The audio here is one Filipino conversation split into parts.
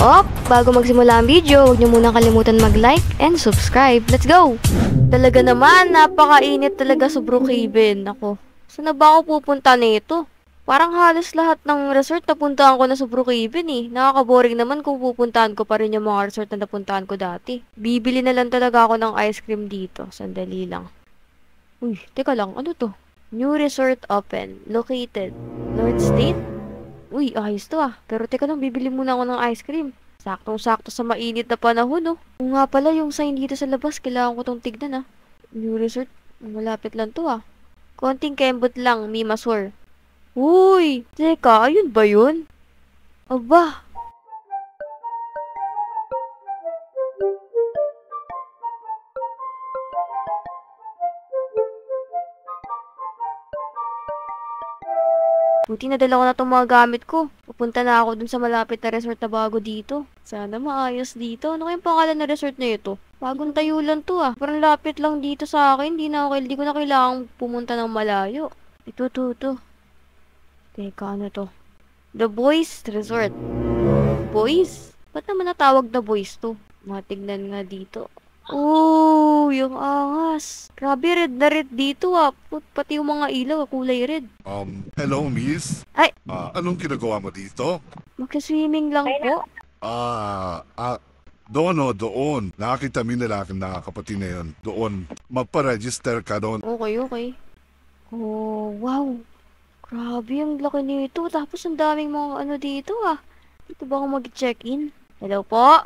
Bago magsimula ang video, huwag niyo muna kalimutan mag-like and subscribe. Let's go! Talaga naman, napakainit talaga sa Brookhaven. Ako, saan na ba ako pupunta nito? Parang halos lahat ng resort napuntahan ko na sa Brookhaven eh. Nakaka-boring naman kung pupuntahan ko pa rin yung mga resort na napuntahan ko dati. Bibili na lang talaga ako ng ice cream dito. Sandali lang. Uy, teka lang, ano to? New resort open, located North State? Uy, ayos to ah. Pero teka lang, bibili muna ako ng ice cream. Saktong-sakto sa mainit na panahon, no? Kung nga pala, yung sign dito sa labas, kailangan ko tong tignan, ah. New resort, malapit lang to, ah. Konting kembot lang, Mimasur. Uy, teka, ayun ba yun? Aba. Buti nadala ko na itong mga gamit ko. Pupunta na ako dun sa malapit na resort na bago dito. Sana maayos dito. Ano kayong pangalan na resort na ito? Bagong tayo lang to ah. Parang lapit lang dito sa akin. Di ko na kailangang pumunta ng malayo. Ito. Teka, ano to? The Boys Resort. Boys? Ba't naman natawag na boys to? Matignan nga dito. Oh, yung angas. Grabe, red na red dito ah. Pati yung mga ilaw, kulay red. Hello, miss? Ay! Anong ginagawa mo dito? Magsa-swimming lang po. Doon. Nakakita mo yung lalaki na kapatid na yun. Doon. Magpa-register ka doon. Okay. Oh, wow. Grabe, ang laki nito. Tapos ang daming mga ano dito ah. Dito ba ako mag-check-in? Hello po?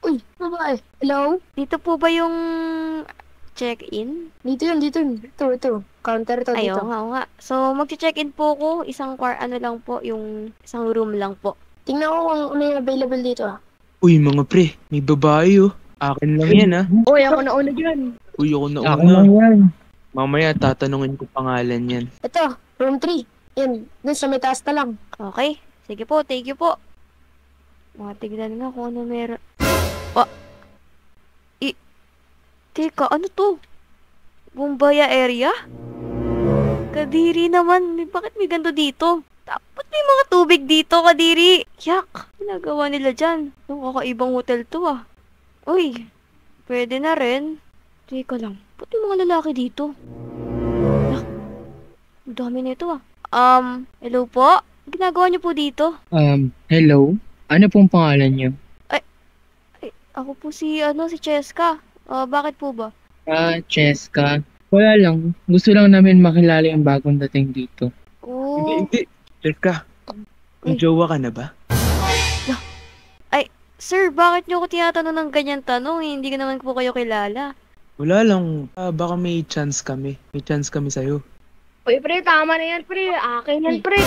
Uy, babae. Hello? Dito po ba yung check-in? Dito yun. Ito. Counter to Ay, dito. oo nga. So, mag-check-in po ko. Isang lang po, yung isang room lang po. Tingnan ko kung ano yung available dito ah. Uy, mga pre, may babae oh. Akin lang yan ah. Uy, ako na una dyan. Uy, ako nauna. Mamaya tatanungin ko pangalan yan. Ito, room 3. Yan, dun sa may taas na lang. Okay. Sige po, thank you po. Matignan nga kung ano meron. Teka, ano to? Bumbaya area? Kadiri naman. Bakit may ganito dito? Dapat may mga tubig dito, Kadiri. Yak! Ginagawa nila dyan. Ang kakaibang hotel to ah. Uy, pwede na rin. Teka lang, ba't may mga lalaki dito? Yak! Ang dami na ito ah. Hello po? Ginagawa niyo po dito? Hello? Ano pong pangalan niyo? Ay, ako po si Cheska. Bakit po ba? Cheska. Wala lang. Gusto lang namin makilala yung bagong dating dito. Oh. Hindi. Teka, may Uy. jowa ka na ba? Ay, sir, bakit niyo ko tinatanong ng ganyan tanong? Hindi ko naman po kayo kilala. Wala lang. Baka may chance kami. May chance kami sa'yo. Uy, pre, tama na yan, pre. Akin yan, pre.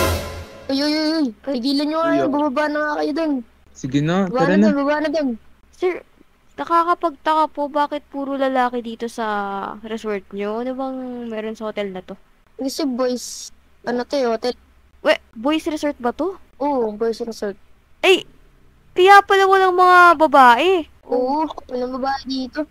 Uy. Tigilan nyo nga Uy, yan. Bumaba na nga kayo dun. Sige na, Baba tara na na. dun, baba na dun. Sir, nakakapagtaka po bakit puro lalaki dito sa resort nyo? Ano bang meron sa hotel na to? Kasi boys, ano to yung hotel? Boys resort ba to? Oo, boys resort. Ay, kaya pala walang mga babae. Oo, walang babae dito.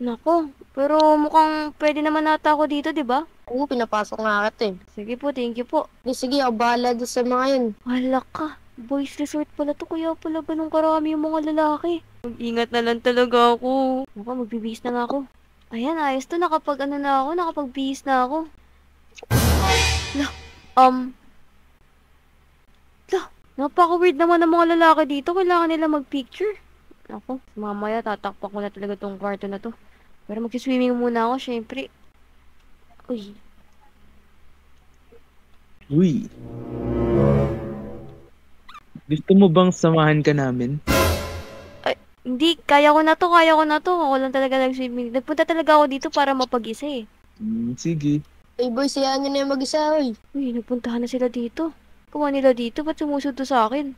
Nako, pero mukhang pwede naman nata ako dito, di ba? Oo, pinapasok nga kita eh. Sige po, thank you po. Sige, ako bahala doon sa mga yun. Wala ka. Boys resort pala to, kaya pala ganun karami yung mga lalaki. Mag-ingat na lang talaga ako. Naku, magbibihis na nga ako. Ayan, ayos to. Nakapagbihis na ako. Napaka-weird naman ng mga lalaki dito. Kailangan nila mag-picture. Naku, mamaya tatakpan ko na talaga tong kwarto na to. Pero mag-swimming muna ako, syempre. Uy, Uy. Gusto mo bang samahan ka namin? hindi. Kaya ko na to. Ako lang talaga nag-swimming. Nagpunta talaga ako dito para mapag-isa eh. Sige. Ay boys, hayaan nyo na yung mag-isa, oy. Uy, nagpuntahan na sila dito. Kuha nila dito, ba't sumusunod sa akin?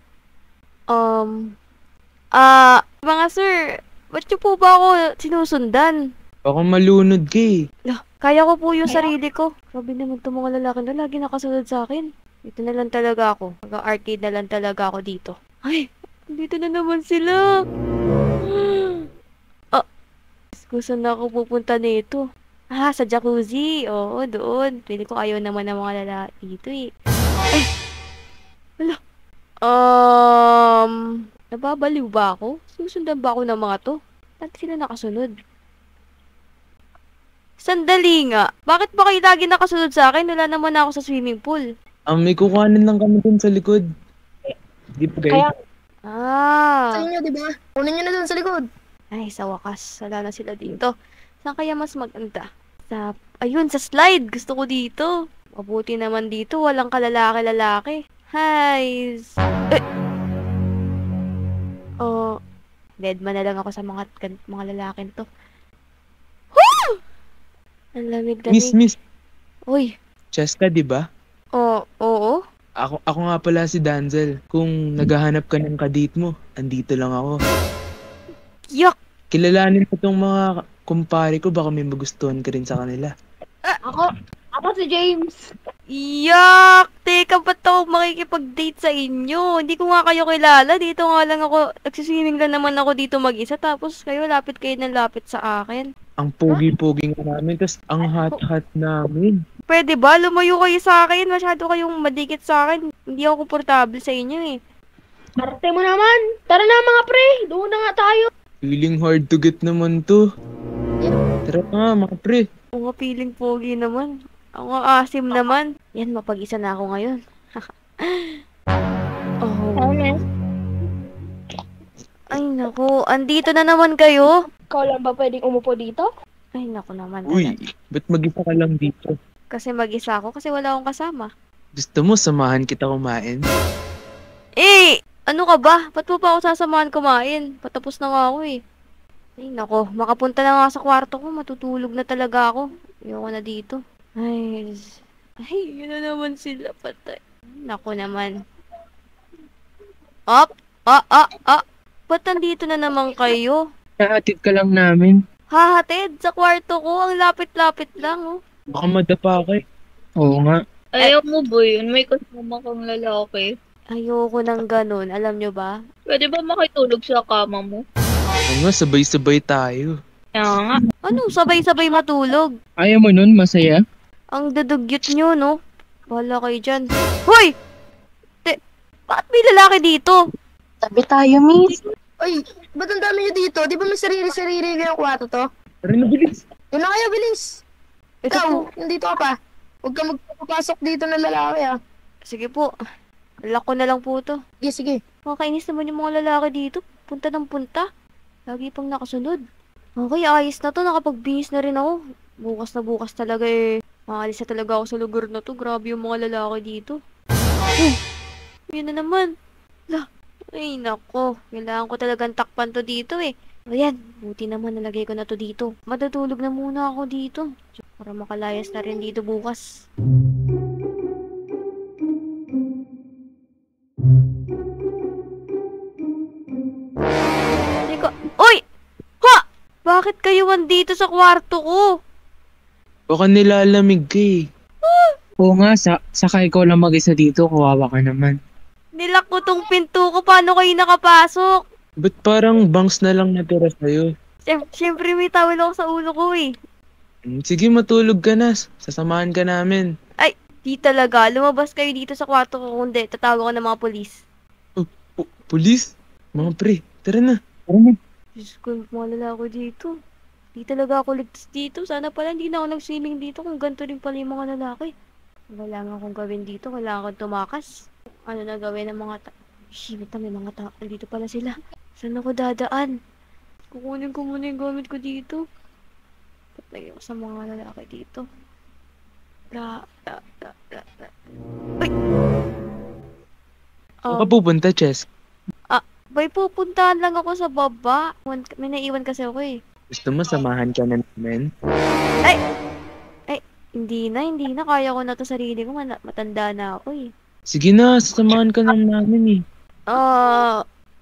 Mga sir, ba't niyo po ba ako sinusundan? Baka malunod ka eh. Kaya ko po yung sarili ko. Sabi naman itong mga lalaki na lagi nakasunod sa akin. Dito na lang talaga ako. Mag-arcade na lang talaga ako dito. Ay, dito na naman sila. Gusto na ako pupunta nito. Sa jacuzzi. Oo, doon. Pili ko ayaw naman ng mga lalaki dito eh. Ay! Wala. Nababaliw ba ako? Susundan ba ako ng mga to? Bakit sila nakasunod? Sandali nga. Bakit ba kayo lagi nakasunod sa akin? Wala naman ako sa swimming pool. May kukuhanin lang kami dun sa likod. Di ba, guys? Kaya, Ah. sa inyo, di ba? Kunin nyo na dun sa likod. Ay, sa wakas. Wala na sila dito. Saan kaya mas maganda? Ayun, sa slide. Gusto ko dito. Mabuti naman dito. Walang kalalaki-lalaki. Hi. Oh, deadman na lang ako sa mga lalaking to. Woo! Ang lamig-lamig. Miss, Uy. Cheska, di ba? Oo. Ako nga pala si Danzel. Kung naghahanap ka ng kadate mo, andito lang ako. Yuck! Kilalanin mo tong mga kumpare ko, baka may magustuhan ka rin sa kanila. Ako si James. Yuck! Teka, ba't ako makikipag-date sa inyo? Hindi ko nga kayo kilala. Dito nga lang ako, nagsiswimming lang naman ako dito mag-isa. Tapos kayo, lapit kayo ng lapit sa akin. Ang pogi-pogi nga namin, tas ang hot-hot namin. Pwede ba? Lumayo kayo sa akin. Masyado kayong madikit sa akin. Hindi ako komportable sa inyo eh. Marte mo naman. Tara na mga pre. Doon na nga tayo. Feeling hard to get naman to. Tara nga, mga pre. Ang feeling pogi naman. Ang asim naman. Yan, mapag-isa na ako ngayon. Oh. Ay, naku. Andito na naman kayo. Ikaw lang ba pwedeng umupo dito? Ay, naku naman. Uy, ba't mag-isa ka lang dito? Kasi mag-isa ako kasi wala akong kasama. Gusto mo samahan kita kumain? Eh! Ano ka ba? Ba't mo pa ako sasamahan kumain? Patapos na nga ako eh. Ay, nako. Makapunta na nga sa kwarto ko. Matutulog na talaga ako. Ayoko na dito. Ay, yun na naman sila patay. Nako naman. Up! Ba't nandito na naman kayo? Nahatid ka lang namin. Hahatid sa kwarto ko. Ang lapit-lapit lang oh. Baka madapa ka eh. Oo nga. Ayaw mo, boy. May kasama kang lalaki. Ayoko nang ganun. Alam nyo ba? Pwede ba makitulog sa kama mo? Oo nga, sabay-sabay tayo. Kaya nga. Ano? Sabay-sabay matulog. Ayaw mo nun, masaya? Ang dadugyot nyo, no? Bahala kayo dyan. Hoy! Bakit may lalaki dito? Tabi tayo, miss. Ay, ba't ang dami nyo dito? Di ba may sarili-sarili kayong kwarto to? Tara na, bilis. Yun na kayo, bilis. Ito po. Ikaw, nandito ka pa. Huwag ka magpapasok dito ng lalaki ah. Sige po. Lock ko na lang po to. Sige, sige. Makakainis naman yung mga lalaki dito. Punta ng punta. Lagi pang nakasunod. Okay, ayos na to. Nakapag-bihis na rin ako. Bukas na bukas talaga eh. Maalis na talaga ako sa lugar na to. Grabe yung mga lalaki dito. Yun na naman. Ay, nako. Kailangan ko talagang takpan to dito eh. Ayan, buti naman nalagay ko na to dito. Matutulog na muna ako dito. Para makalayas na rin dito bukas. Teka, oy! Ha! Bakit kayo andito sa kwarto ko? Baka nilalamig ka eh. Oo nga, saka ikaw lang mag-isa dito, kawawa ka naman. Nilak ko tong pinto ko. Paano kayo nakapasok? Ba't parang bangs na lang natira sa'yo? Siyempre may towel ako sa ulo ko eh. Sige, matulog ka na. Sasamahan ka namin. Ay, di talaga. Lumabas kayo dito sa kwarto ko. Kundi, tatawag ako ng mga polis. Pulis? Mga pre, tara na. Tara na. Diyos ko, mga lalaki dito. Di talaga ako ligtas dito. Sana pala hindi na ako nag-swimming dito kung ganito rin pala yung mga lalaki. Kailangan kong gawin dito. Kailangan kong tumakas. Ano na gawin ng mga Shit, may mga tao. Dito pala sila. Saan ako dadaan? Kukunin ko muna yung gamit ko dito. Patay ako sa mga lalaki dito. Uy! Saan ka pupunta, Chess? Bay, pupuntahan lang ako sa baba. May naiwan kasi ako eh. Gusto mo samahan ka na namin? Hindi na. Kaya ko na to sarili ko. Matanda na ako eh. Sige na, sasamahan ka lang namin eh.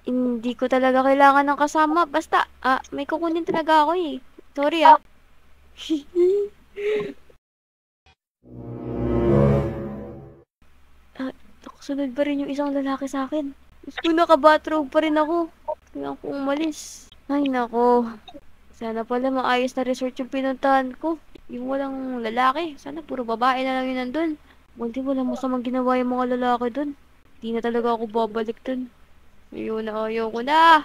Hindi ko talaga kailangan ng kasama. Basta, may kukunin talaga ako eh. Sorry ah. Nakasunod pa rin yung isang lalaki sa akin. Gusto ko naka-bathrobe pa rin ako. Kailangan ko umalis. Ay nako. Sana pala maayos na resort yung pinuntahan ko. Yung walang lalaki. Sana puro babae na lang yun nandun. Hindi walang masamang ginawa yung mga lalaki dun. Hindi na talaga ako babalik dun. Ayaw ko na.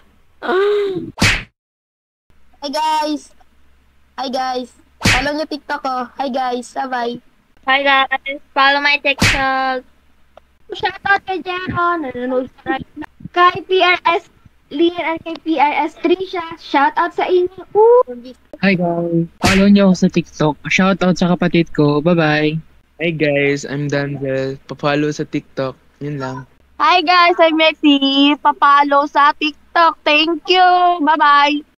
Hi guys! Hi guys! Follow niyo TikTok ko. Hi guys! Bye-bye! Hi guys, follow my TikTok. Shoutout kay Jeron! Nanonood sa right now. Kay PRS Lian at kay PRS Trisha. Shoutout sa inyo! Hi guys, follow niyo ako sa TikTok. Shoutout sa kapatid ko. Bye-bye. Hi guys, I'm Danzel. Pa-follow sa TikTok. Yun lang. Hi guys! I'm Mexi. Papalo sa TikTok. Thank you! Bye-bye!